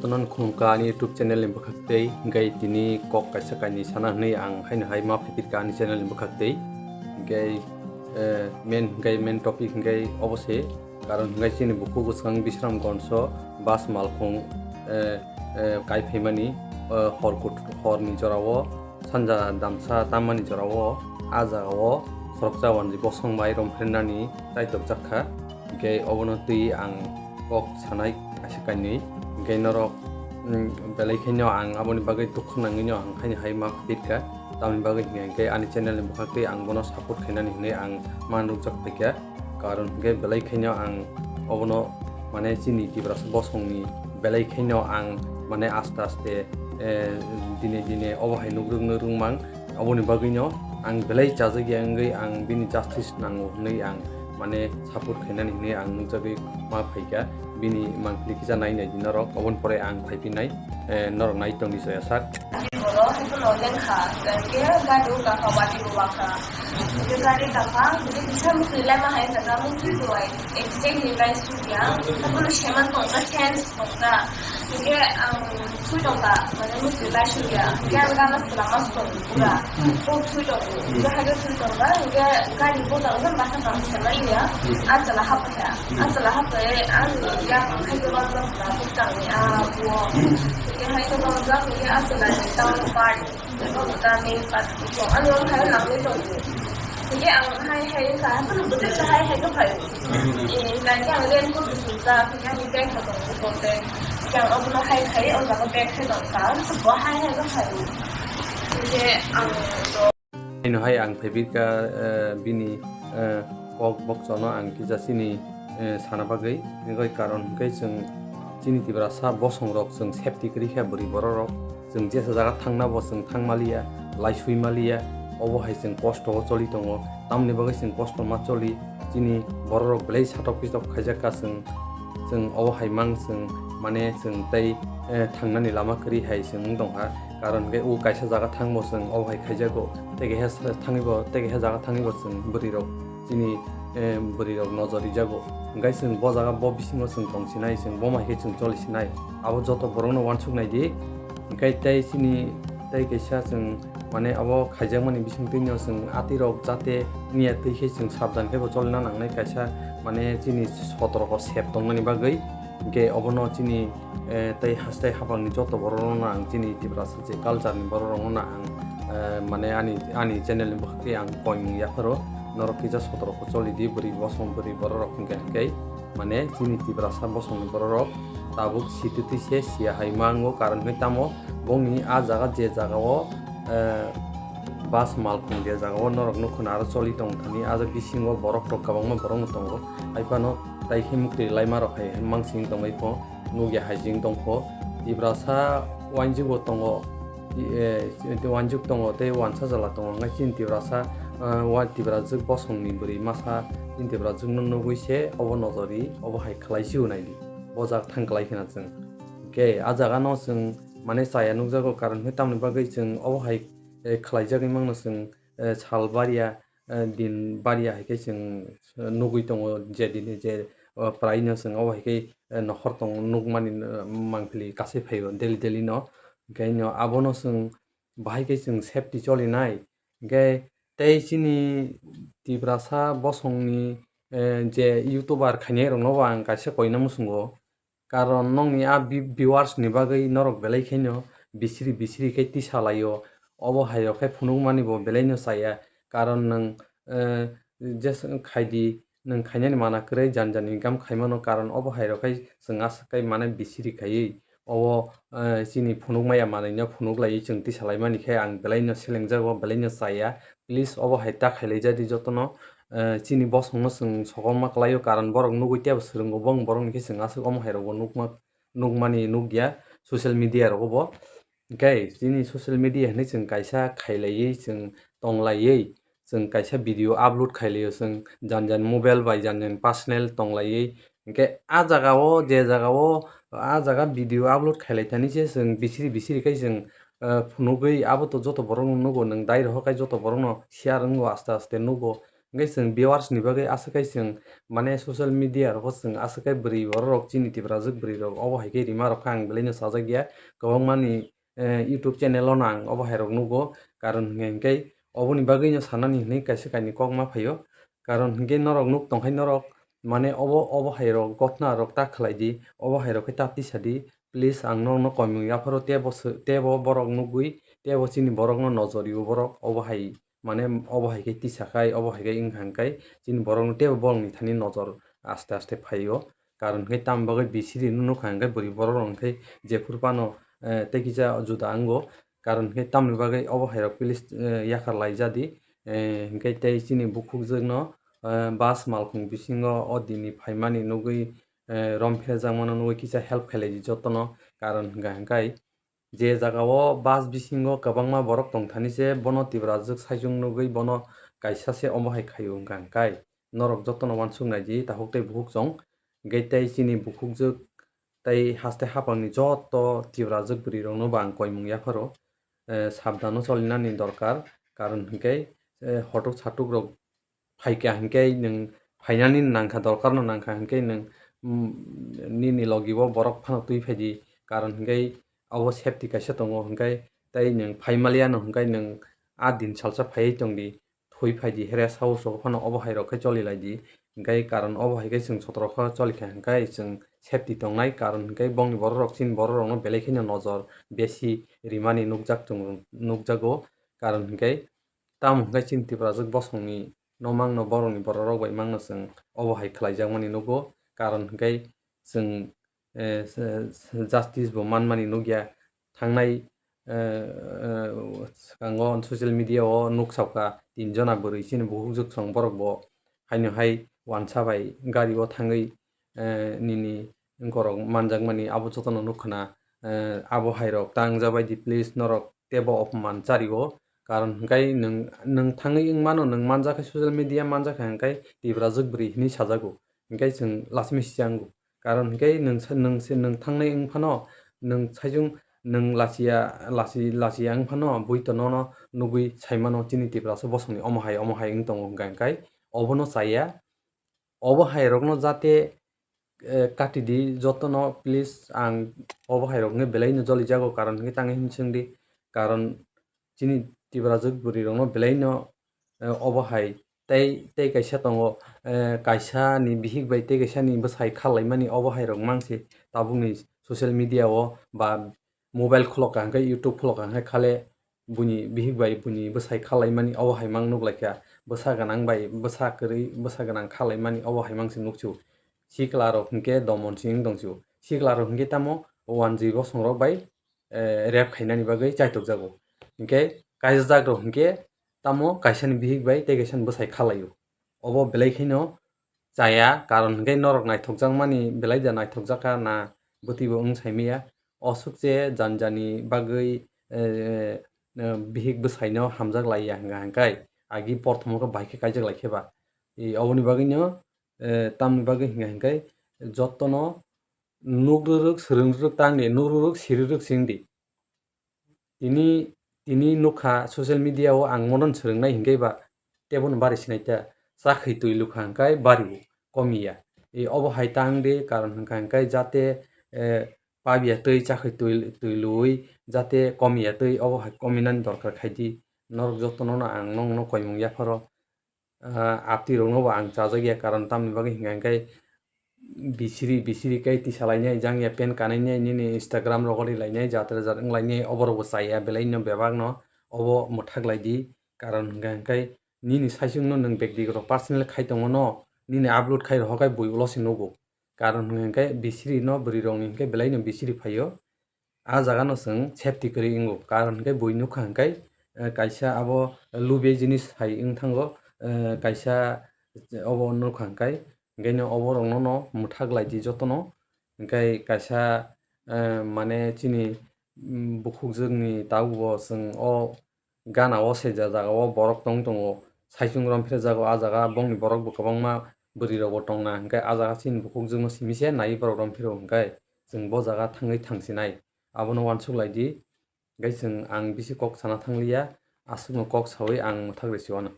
jotonon khumka ni YouTube channel limbo khaktei gai tini kok Masakha ni sana nei ang haina hai ma phipit ka ni channel limbo khaktei gai main topic gai obose karon gai chini buku gusang bisram gonso bas malkhung kai phemani hor ni jorawo sanja damsa tamani jorawo ajao Khoroksa Tiprajwk Romphree nani taitok jakha gai obonoti ang kok sanai Masakha ni gai norok belai khenyo ang aboni bagai tukhnanginyo ang khaini hai ma phipit tamni bagai gai ani channel ni bukhakte ang bono support khainani hne ang manuk jak paikya karon gai belai khenyo ang obono mane chini Tiprajwk ni belai khenyo ang mane aste dine obo hai nugrung mang aboni baginyo ang belai chajagi angai ang bini justice nango hne ang mane support khainani hne ang nukjabi ma phaikya bini mangkli kisa nai nai dinarok obon pore ang phaipinai norok nai tongni soya sak boro itu lolen kha ke gadu ka khawati ruwa kha ke gari ka kha ke bisa mukila ma hai daga mukli duai exactly right suya apolo sheman tongka chance tongka ke thui tongka mane mukila suya ke aga na selama pura ko thui tongka ke haga thui tongka ke gari bo tongka bahasa kam semai ya asala hapya an ya kai ko ba na putang ni bo ke hai ko ba ke asala down part ko ta main part ko an yo hai na le to ke ang hai ka pa lu de sa hai ko phai na yang len ko su sa ke ni ke ko ko te yang ob no hai o da ko te ke to ka ko hai ko phai ke ang ino hai ang phebit ka bini kok boksono ang kijasini sana bagai ngai karon kai jeng chini Tiprajwk bosong rok jeng safety kri kha buri borok jeng je jaga thangna bo jeng thangmalia laisui malia obo hai jeng kosto choli tongo tamni bagai jeng kosto ma choli chini borok belai satok pitok khaijaka jeng obo hai mang jeng mane jeng tai thangnani lama kri hai jeng dongha karon ge u kaisa jaga thangbo jeng obo hai khaijago tege ha jaga thangibo jeng buri rok chini buri rok nojori jago gai jeng bo jaga bo bisingo jeng tongsinai jeng bo mai ke jeng cholisinai abo joto borokno wansuknai di gai tai chini tai kaisa jeng mane abo khaijakmani bisingtino jeng ati rok jate niya tui ke jeng sabdan ke bo cholna nangnai kaisa mane chini sotoroko sep tongmani bagai ge obono chini tai hastai hapangni joto borokno ang chini Tiprajwk je culture ni borokno na ang mane ani channel ni bukhti ang poimung yakharo norok kisa sotoroko choli di buri bosong buri borok hingke mane chini Tiprajwk bosong ni borok tabuk situti se sia hai mango karon hitamo bongni a jaga je jaga o bas malkhung je jaga o norok nukhuna aro choli tong thani aja bisingo borok rok kabangma borok tongo aipano tai himukri laima rok hai mangsing tongai po nugya haijing tongpo Tiprajwk wanjugo tongo wanjuk tongo te wansa jala tongo ngai chin Tiprajwk bosong ni buri masa chin Tiprajwk nugui se obo nojori obo hai khlaisi unai di bojak thangklai khena jeng ke ajaga no jeng mane saya nukjago karon hitamni bagai jeng obo hai khlaijagui mangno jeng salbaria din baria haike jeng nugui tongo je din je praino jeng obo haike nokhor tongo nukmani mangpili kasai phaio daily no gaino abono jeng bahai ke jeng safety cholinai ge tei chini Tiprajwk bosongni je youtuber khainai rok no ang kaisa koina musungo karon nongni a viewers ni bagui norok belai khenyo bisiri ke tisalayo obo hayo khe phunukmani bo belai no chaya karon nang just khaidi nang khainani mana kwrai jan income khaimano karon obo hairo khai jeng askai mane bisiri khaiui obo chini phunukmaya manui no phunuklai jeng tisalaimani khe ang belai no selengjago belai no chaya please obo hai ta khailaijadi jotono chini bosongno jeng sogolma klaio karon borok nugui tebo swrungo bong borok ni khe jeng asuk omo hai rogo nukmani nukya social media rogo bo gai chini social media hne jeng kaisa khailaiui jeng tonglaiui jeng kaisa video upload khailaio jeng jan mobile bai jan personal tonglaiui hingke a jaga video upload khailaithani se jeng bisiri khai jeng phunugui abo to joto borok no nugo nang dai rohokai joto borok no share ongo aste nugo hingke जों viewers ni bagui aswkai जों mane social media ro जों aswkai bwrwi borok chini tiprajwk bwrwi rok obo haike rima rok khe ang belai no chajakya kwbangmani YouTube channel o no ang obo hai rok nugo karon hingke oboni bagui no sanani hinui kaisa kaini kok ma phaio karon hingke norok nuk tongkhai norok mane obo hai rok gotna rok ta khlai di obo hai rok khe ta tisadi please ang no koimung yaphoro tebo borok nugui tebo chini borok no nojor rio borok obo hai mane obo hai khe tisakhai obo hai khe wngkha chini borok no tebo borok ni thani nojor aste aste phaio karon hingke tamoni bagui bisiri no nukha hingke bwrwi borok rok hingke jephur pano tei kisa juda ongo karon hingke tamoni bagui obo hai rok police yakhar laijadi hingke tei chini bukhukjak no bus Malkhung Bisingo Odini phaimani nugui Romphree jangmano nugui kisa help khailai jotono karon hingka hingkai je jagao bus bisingo kwbangma borok tongthani se bono tiprajwk saijung nugui bono kaisa se omo hai khaio hingka hingkai norok jotono uansuk naidi tahuk tei bukhukchung hingke tei chini bukhukjak tei haste hapangni joto tiprajwk bwrwi rok no bo ang koimung yapharo sabdano cholinani dorkar karon hingke hotuk satuk rok phaikha hingke nung phainani nangkha dorkar no nangkha hingke nung nini logi o borok phano tui phaidi karon hingke abo safety kaisa tongo hingke tei nung phaimalia no hingke nung aa din salsa phaiui tongdi thui phaidi rest house rok phano obo hai rok khe cholilaidi hingke karon obo hai khe chwng sotorokha cholikha hingke chwng safety tongnai karon hingke bongni borok rok chini borok rok no belai kheno nojor besi rimani nukjago karon hingke tamo hingke chini tiprajwk bosongni nomangno borokni borok rok bai mangno chwng obo hai khlaijakmani nugo karon hingke chwng justice bo manmani nugya thangnai swkango social media o nuksakha 3 jona bwrwi chini bukhukjak chwng borok bo haino hai uansa bai gari o thangui nini gorok manjakmani abo jotono nukkhana abo hai rok tangjakbaidi please norok tebo opman chario karon hingke nung thangui wngmano nung manjakha social media manjakha hingke tiprajwk bwrwi hinui sajago hingke chwng last message ango karon hingke nung thangnai wngphano nung saijung nung lasiya wngphano buito no nugui saimano chini tiprajwk bosongni omo hai wngtongo hingka hingkai obono chaya obo hai rok no jate katidi jotono please ang obo hai rok hingke belai no jolijago karon hingke tang himsingdi karon chini tiprajwk bwrwi rok no belai no obo hai tei kaisa tongo kaisa ni bihik bai tei kaisa ni bwsai khallaimani obo hai rok mangsi tabukni social media o ba mobile khulokha hingke YouTube khulokha hingke khale buini bihik bai buini bwsai khallaimani obo hai mang nuklaikha bwsa ganang bai bwsa kwrwi bwsa ganang khallaimani obo hai mangsi nukchu sikla rok hingke domon singing tongchu sikla rok hingke tamo 1G bosong rok bai rape khainani bagui chaitokjago hingke kaijak rok hingke tamo kaisa ni bihik bai tei kaisa ni bwsai khallaio obo belai kheno chaya karon hingke norok naithokjakmani belai da naithokjaka na bwtui bo wngsaimaya osukche janjani bagui bihik bwsai no hamjaklaiya hingka hingkai agi porthomo khe bai khe kaijaklaikheba oboni bagui no tamoni bagui hingka hingkai jotono nugrwrwk swrwnggrwrwk tangdi nugrwrwk sirwrwk singdi tini nukha social media o ang monon swrwngnai hingkaiba tebono bari sinaita chakhwui tui lukha hingkai bario komiya obo hai tangdi karon hingka hingkai jate pabiya tui chakhwui tui luui jate komiya tui obo hai kominani dorkar khaidi norok jotono no ang nongno koimung yapharo aptui rok no bo ang chajakya karon tamoni bagui hingka hingkai bisiri kei tisalainai jangya pen kanainai nini Instagram rok o relainai jatra jat wnglainai obo rok bo chaya belai no bebak no obo mwthaklaidi karon hingka hingkai nini saising no nung bektigoto personal khaitongo no nini upload khai rohokhai boi ulosi nugo karon hingka hingkai bisiri no bwrwi rok ni hingke belai no bisiri phaio ah jaga no chwng safety kwrwi wngwo karon hingke boi nukha hingkai kaisa abo lubei jinis hai wngthango kaisa obo nukha hingkai obo rok no mwthaklaidi jotono hingkai kaisa mane chini bukhukjakni tabukbo chwng o gana o sijak jagao borok tongui tongo saisung Romphree jagao ah jaga bongni borok bo kwbangma bwrwi rok bo tongna hingkai ah jaga chini bukhukjak no simi se nai borok Romphree rok hingkai chwng bo jaga thangui thangsinai abono uansuklaidi hingkai chwng ang bisi kok sana thanglia asukno kok saui ang mwthakrai chwano.